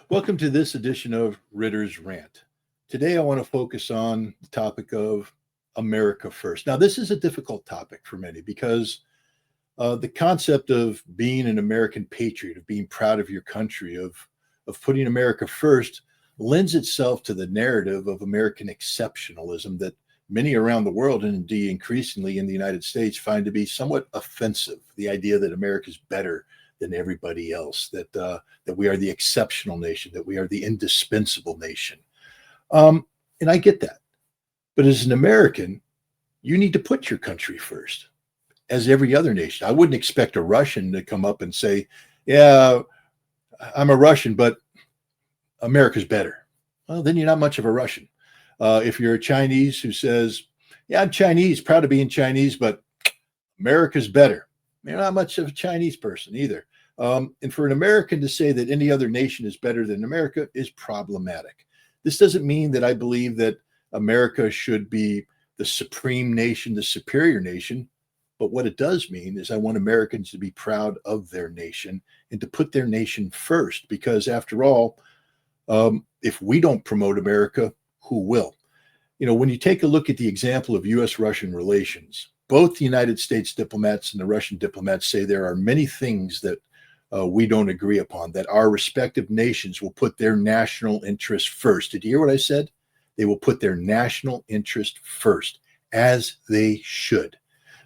Welcome to this edition of Ritter's Rant. Today, I want to focus on the topic of America first. Now, this is a difficult topic for many because the concept of being an American patriot, of being proud of your country, of putting America first, lends itself to the narrative of American exceptionalism that many around the world, and indeed increasingly in the United States, find to be somewhat offensive. The idea that America is better than everybody else, that we are the exceptional nation, that we are the indispensable nation. And I get that. But as an American, you need to put your country first, as every other nation. I wouldn't expect a Russian to come up and say, yeah, I'm a Russian, but America's better. Well, then you're not much of a Russian. If you're a Chinese who says, yeah, I'm Chinese, proud of being Chinese, but America's better, you're not much of a Chinese person either. And for an American to say that any other nation is better than America is problematic. This doesn't mean that I believe that America should be the supreme nation, the superior nation. But what it does mean is I want Americans to be proud of their nation and to put their nation first, because after all, if we don't promote America, who will? You know, when you take a look at the example of U.S.-Russian relations, both the United States diplomats and the Russian diplomats say there are many things that we don't agree upon, that our respective nations will put their national interest first. Did you hear what I said? They will put their national interest first, as they should.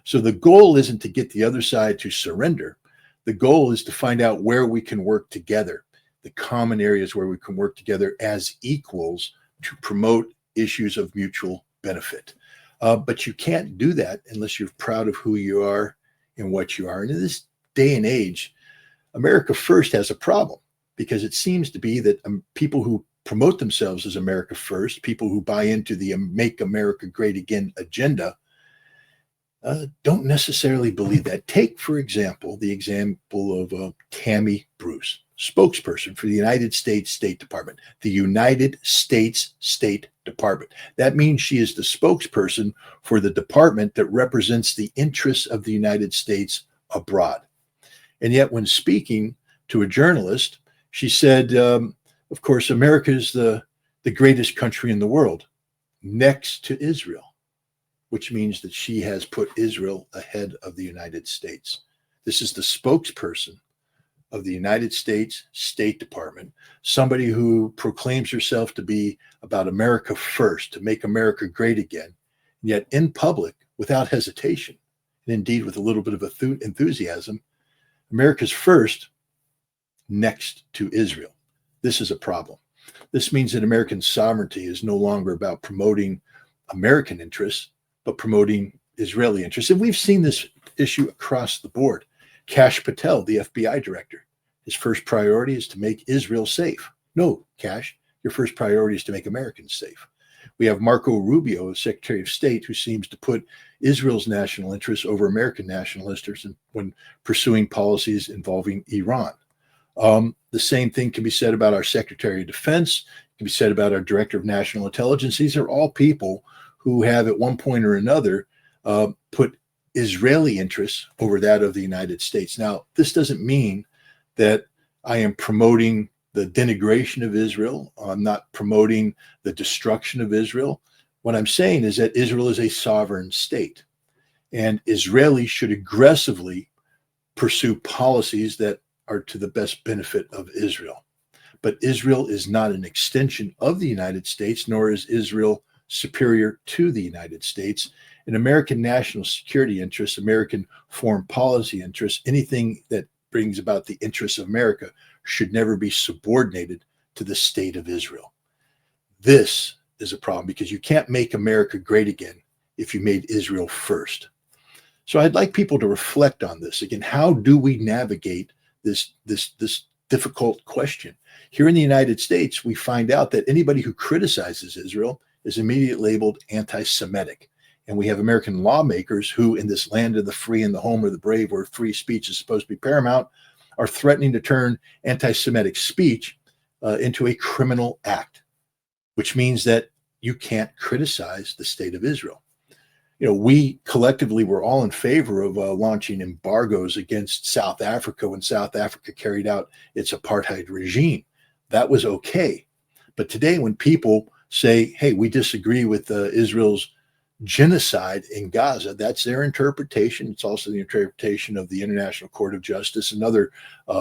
So the goal isn't to get the other side to surrender. The goal is to find out where we can work together, the common areas where we can work together as equals to promote issues of mutual benefit. But you can't do that unless you're proud of who you are and what you are. And in this day and age, America First has a problem, because it seems to be that people who promote themselves as America First, people who buy into the Make America Great Again agenda, don't necessarily believe that. Take, for example, the example of Tammy Bruce, spokesperson for the United States State Department, the United States State Department. That means she is the spokesperson for the department that represents the interests of the United States abroad. And yet, when speaking to a journalist, she said, of course, America is the greatest country in the world, next to Israel, which means that she has put Israel ahead of the United States. This is the spokesperson of the United States State Department, somebody who proclaims herself to be about America first, to make America great again, and yet in public, without hesitation, and indeed with a little bit of enthusiasm, America's first, next to Israel. This is a problem. This means that American sovereignty is no longer about promoting American interests, but promoting Israeli interests. And we've seen this issue across the board. Kash Patel, the FBI director, his first priority is to make Israel safe. No, Kash, your first priority is to make Americans safe. We have Marco Rubio, the Secretary of State, who seems to put Israel's national interests over American national interests when pursuing policies involving Iran. The same thing can be said about our Secretary of Defense, can be said about our Director of National Intelligence. These are all people who have at one point or another put Israeli interests over that of the United States. Now, this doesn't mean that I am promoting the denigration of Israel. I'm not promoting the destruction of Israel. What I'm saying is that Israel is a sovereign state, and Israelis should aggressively pursue policies that are to the best benefit of Israel. But Israel is not an extension of the United States, nor is Israel superior to the United States. And American national security interests, American foreign policy interests, anything that brings about the interests of America should never be subordinated to the state of Israel. This is a problem, because you can't make America great again if you made Israel first. So I'd like people to reflect on this. Again, how do we navigate this difficult question? Here in the United States, we find out that anybody who criticizes Israel is immediately labeled anti-Semitic. And we have American lawmakers who, in this land of the free and the home of the brave, where free speech is supposed to be paramount, are threatening to turn anti-Semitic speech into a criminal act, which means that you can't criticize the state of Israel. You know, we collectively were all in favor of launching embargoes against South Africa when South Africa carried out its apartheid regime. that was okay. But today, when people say, hey, we disagree with Israel's genocide in Gaza, that's their interpretation. It's also the interpretation of the International Court of Justice, another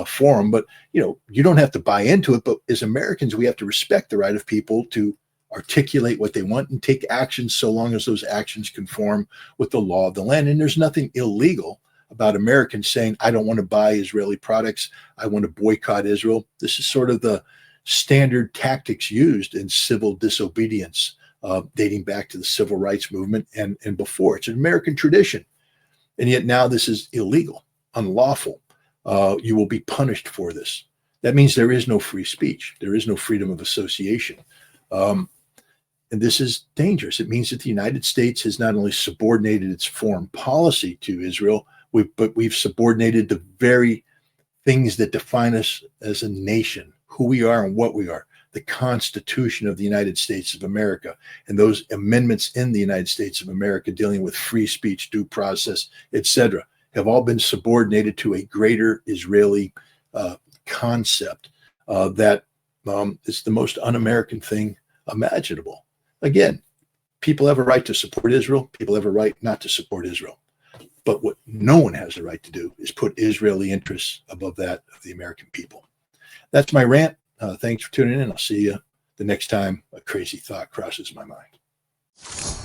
forum. But, you don't have to buy into it. But as Americans, we have to respect the right of people to articulate what they want and take actions so long as those actions conform with the law of the land. And there's nothing illegal about Americans saying, I don't want to buy Israeli products. I want to boycott Israel. This is sort of the standard tactics used in civil disobedience, dating back to the civil rights movement and before. It's an American tradition. And yet now this is illegal, unlawful. You will be punished for this. That means there is no free speech. There is no freedom of association. And this is dangerous. It means that the United States has not only subordinated its foreign policy to Israel, but we've subordinated the very things that define us as a nation, who we are and what we are. The Constitution of the United States of America and those amendments in the United States of America dealing with free speech, due process, etc., have all been subordinated to a greater Israeli concept that is the most un-American thing imaginable. Again, people have a right to support Israel. People have a right not to support Israel. But what no one has the right to do is put Israeli interests above that of the American people. That's my rant. Thanks for tuning in. I'll see you the next time a crazy thought crosses my mind.